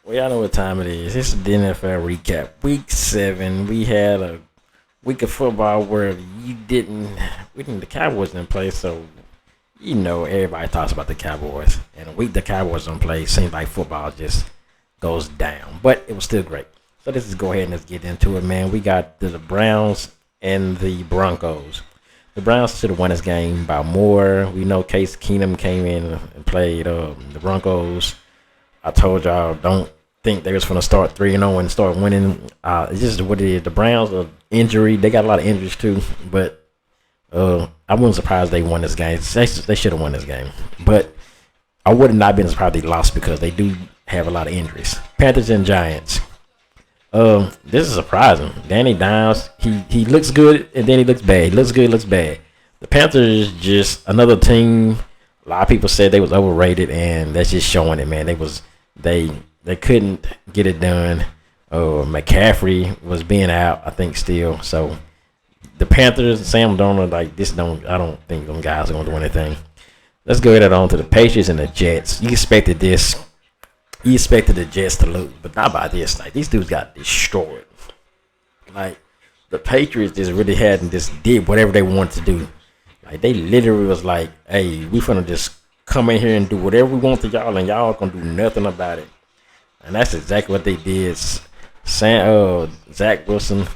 Well, y'all know what time it is. This is the NFL recap. Week 7. We had a week of football where the Cowboys didn't play, so everybody talks about the Cowboys. And a week the Cowboys don't play, seems like football just goes down. But it was still great. So let's just go ahead and let's get into it, man. We got the Browns and the Broncos. The Browns should have won this game by more. We know Case Keenum came in and played the Broncos. I told y'all don't think they was going to start 3-0 and start winning. It's just what it is. The Browns are injury. They got a lot of injuries too, but I wasn't surprised they won this game. They should have won this game, but I would have not been surprised they lost because they do have a lot of injuries. Panthers and Giants. This is surprising. Danny Dimes, he looks good and then he looks bad. He looks good, looks bad. The Panthers just another team. A lot of people said they was overrated, and that's just showing it, man. They couldn't get it done. McCaffrey was being out, I think, still. So the Panthers, Sam Darnold, I don't think them guys are going to do anything. Let's go ahead on to the Patriots and the Jets. You expected this. You expected the Jets to lose, but not by this. Like, these dudes got destroyed. Like, the Patriots just really did whatever they wanted to do. Like, they literally was like, hey, we finna just come in here and do whatever we want to y'all, and y'all gonna do nothing about it. And that's exactly what they did. Zach Wilson,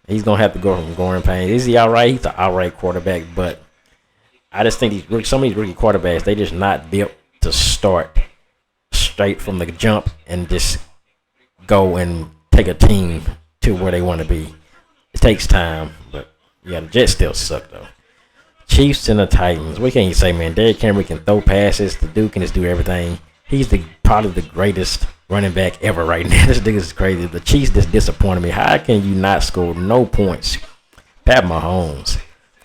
he's gonna have to go from growing pain. Is he all right? He's an all right quarterback, but I just think some of these rookie quarterbacks, they just not built to start straight from the jump and just go and take a team to where they want to be. It takes time, but yeah, the Jets still suck though. Chiefs and the Titans. What can you say, man? Derrick Henry can throw passes. The dude can just do everything. He's probably the greatest running back ever right now. This dude is crazy. The Chiefs just disappointed me. How can you not score no points? Pat Mahomes.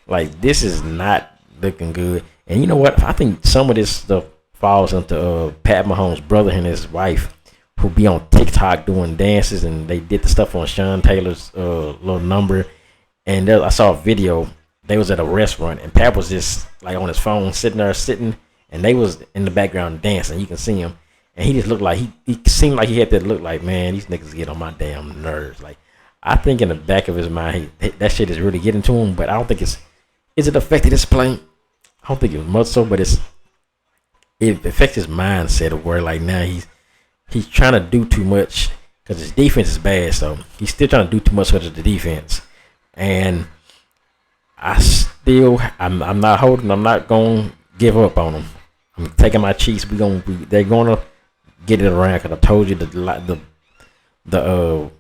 Like, this is not looking good. And you know what? I think some of this stuff falls into Pat Mahomes' brother and his wife, who be on TikTok doing dances, and they did the stuff on Sean Taylor's little number. And I saw a video. They was at a restaurant, and Pat was just like on his phone, sitting, and they was in the background dancing. You can see him, and he just looked like he seemed like he had that look like, man, these niggas get on my damn nerves. Like, I think in the back of his mind, that shit is really getting to him, but I don't think is it affected his playing? I don't think it was much so, but it affects his mindset of where like now he's trying to do too much because his defense is bad, so he's still trying to do too much because of the defense, and I'm not going to give up on them. I'm taking my Chiefs. They're going to get it around because I told you the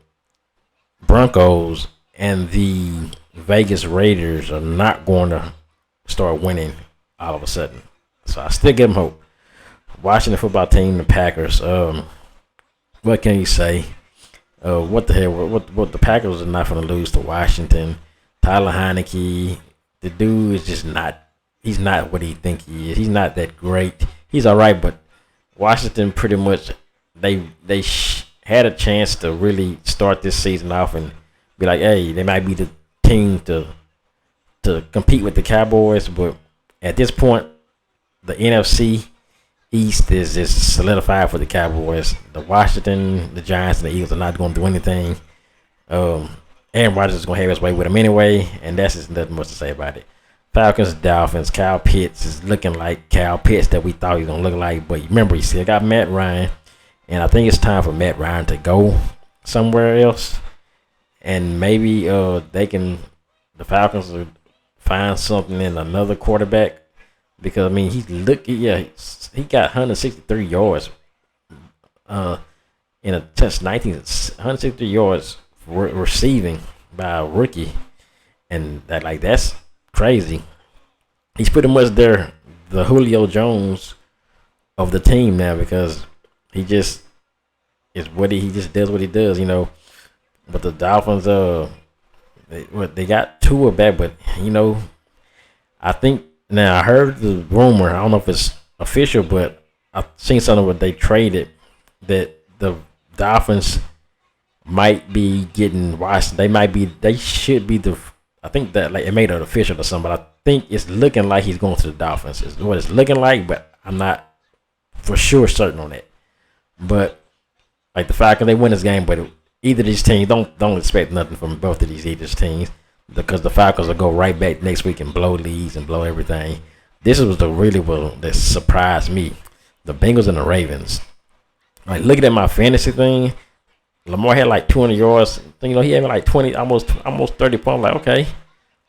Broncos and the Vegas Raiders are not going to start winning all of a sudden. So I still give them hope. Washington football team, the Packers. What can you say? What the hell? What the Packers are not going to lose to Washington. Tyler Heineke, the dude is just not. He's not what he think he is. He's not that great. He's all right, but Washington pretty much they had a chance to really start this season off and be like, hey, they might be the team to compete with the Cowboys, but at this point, the NFC East is just solidified for the Cowboys. The Washington, the Giants, and the Eagles are not going to do anything. Aaron Rodgers is going to have his way with him anyway, and that's just nothing much to say about it. Falcons, Dolphins, Kyle Pitts is looking like Kyle Pitts that we thought he was going to look like, but remember, he still got Matt Ryan, and I think it's time for Matt Ryan to go somewhere else, and maybe the Falcons will find something in another quarterback, because, I mean, he got 163 yards in a test, 163 yards receiving by a rookie, and that's crazy. He's pretty much the Julio Jones of the team now, because he just is he just does what he does, But the Dolphins, they got Tua back, but I think now I heard the rumor. I don't know if it's official, but I've seen something where they traded that the Dolphins might be getting Washington. They should be I think that like it made it official or something. But I think it's looking like he's going to the Dolphins. Is what it's looking like, but I'm not for sure certain on it. But Like the Falcons, they win this game, but either of these teams don't expect nothing from both of these teams because the Falcons will go right back next week and blow leads and blow everything. This was the really one that surprised me. The Bengals and the Ravens. Like looking at my fantasy thing, Lamar had like 200 yards. You know, he had like 20, almost 30 points. Like, okay,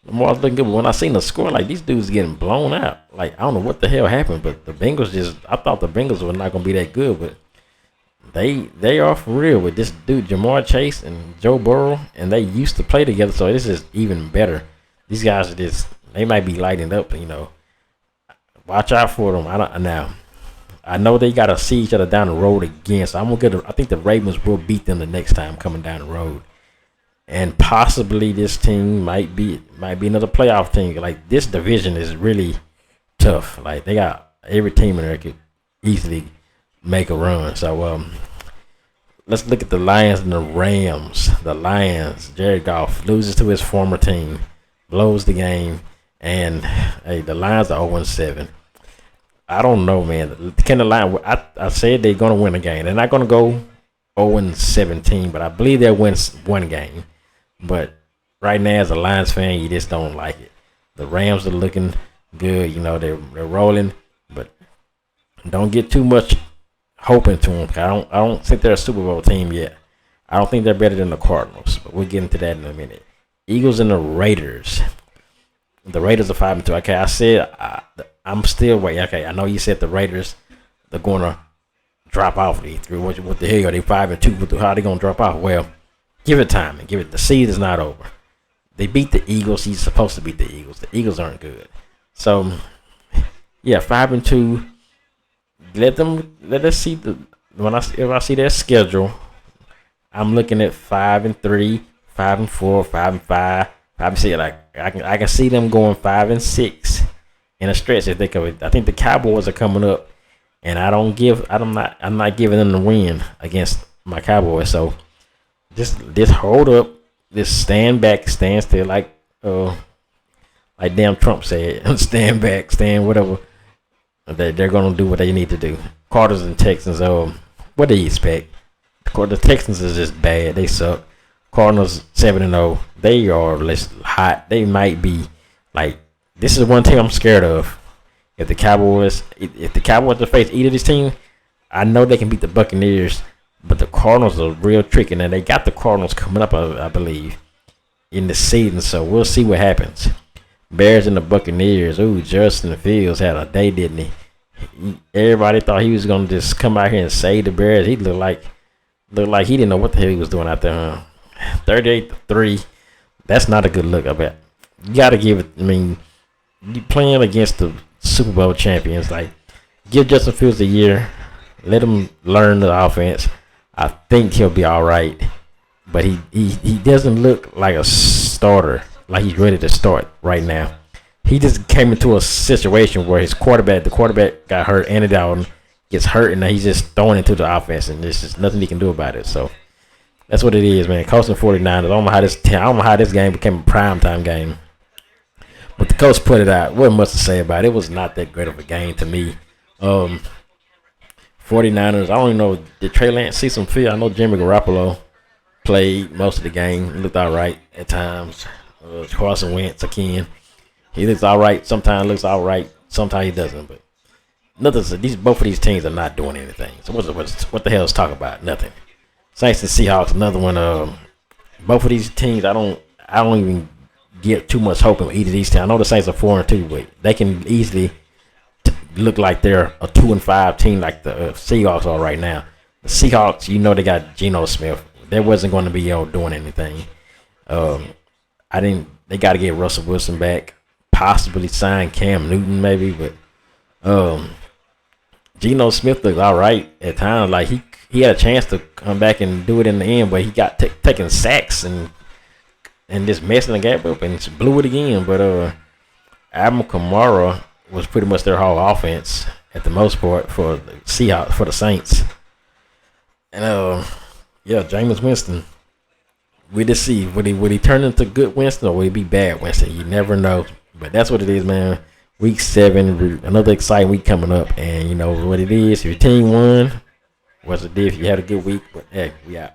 Lamar's looking good. But when I seen the score, like these dudes getting blown out. Like I don't know what the hell happened, but the Bengals I thought the Bengals were not gonna be that good, but they are for real with this dude Jamar Chase and Joe Burrow, and they used to play together, so this is even better. These guys are they might be lighting up. You know, watch out for them. I know they got to see each other down the road again, so I think the Ravens will beat them the next time coming down the road, and possibly this team might be another playoff team. Like this division is really tough. Like they got every team in there could easily make a run. So let's look at the Lions and the Rams. The Lions, Jared Goff loses to his former team, blows the game, and hey, the Lions are 0-7. I don't know, man. Can the Lions? I said they're gonna win a game. They're not gonna go 0-17, but I believe they'll win one game. But right now, as a Lions fan, you just don't like it. The Rams are looking good. You know, they're rolling, but don't get too much hope into them. I don't think they're a Super Bowl team yet. I don't think they're better than the Cardinals, but we'll get into that in a minute. Eagles and the Raiders. The Raiders are 5-2. Okay, I said I'm still waiting. Okay, I know you said the Raiders they're gonna drop off. What the hell? Are they 5-2? How are they gonna drop off? Well, give it time and give it. The season's not over. They beat the Eagles. He's supposed to beat the Eagles. The Eagles aren't good. So yeah, 5-2. Let us see if I see their schedule. I'm looking at 5-3, 5-4, 5-5, 5-6. Like I can see them going 5-6 in a stretch if they could. I think the Cowboys are coming up, and I'm not giving them the win against my Cowboys. So just hold up, just stand back, stand still, like damn Trump said, stand back, stand whatever. They're gonna do what they need to do. Cardinals and Texans. What do you expect? The Texans is just bad. They suck. Cardinals 7-0. They are less hot. They might be like. This is one team I'm scared of. If the Cowboys to face either of these teams, I know they can beat the Buccaneers, but the Cardinals are real tricky, and they got the Cardinals coming up, I believe, in the season. So we'll see what happens. Bears and the Buccaneers. Ooh, Justin Fields had a day, didn't he? Everybody thought he was gonna just come out here and save the Bears. He looked like he didn't know what the hell he was doing out there. 38-3. That's not a good look. I bet you gotta give it. I mean, you playing against the Super Bowl champions. Like, give Justin Fields a year. Let him learn the offense. I think he'll be all right. But he doesn't look like a starter. Like he's ready to start right now. He just came into a situation where the quarterback got hurt, Andy Dalton gets hurt, and he's just throwing into the offense, and there's just nothing he can do about it. So that's what it is, man. Costing 49ers. I don't know how this game became a primetime game. But the coach put it out. Wasn't much to say about it. It was not that great of a game to me. 49ers, I don't even know, did Trey Lance see some field? I know Jimmy Garoppolo played most of the game. He looked all right at times. Carson Wentz again. He looks all right. Sometimes looks all right. Sometimes he doesn't. But nothing. Both of these teams are not doing anything. So what the hell is talk about? Nothing. Saints and Seahawks. Another one. Both of these teams, I don't even get too much hope in either of these teams. I know the Saints are 4-2, but they can easily look like they're a 2-5 team, like the Seahawks are right now. The Seahawks, they got Geno Smith. They wasn't going to be doing anything. They got to get Russell Wilson back, possibly sign Cam Newton maybe, but Geno Smith looked all right at times. Like he had a chance to come back and do it in the end, but he got taking sacks and just messing the gap up and blew it again. But Alvin Kamara was pretty much their whole offense at the most part for the Seahawks, for the Saints. And Jameis Winston. We just see would he turn into good Winston or would he be bad Winston? You never know. But that's what it is, man. Week 7, another exciting week coming up, and you know what it is. If your team won, What's the diff? You had a good week, but hey, we out.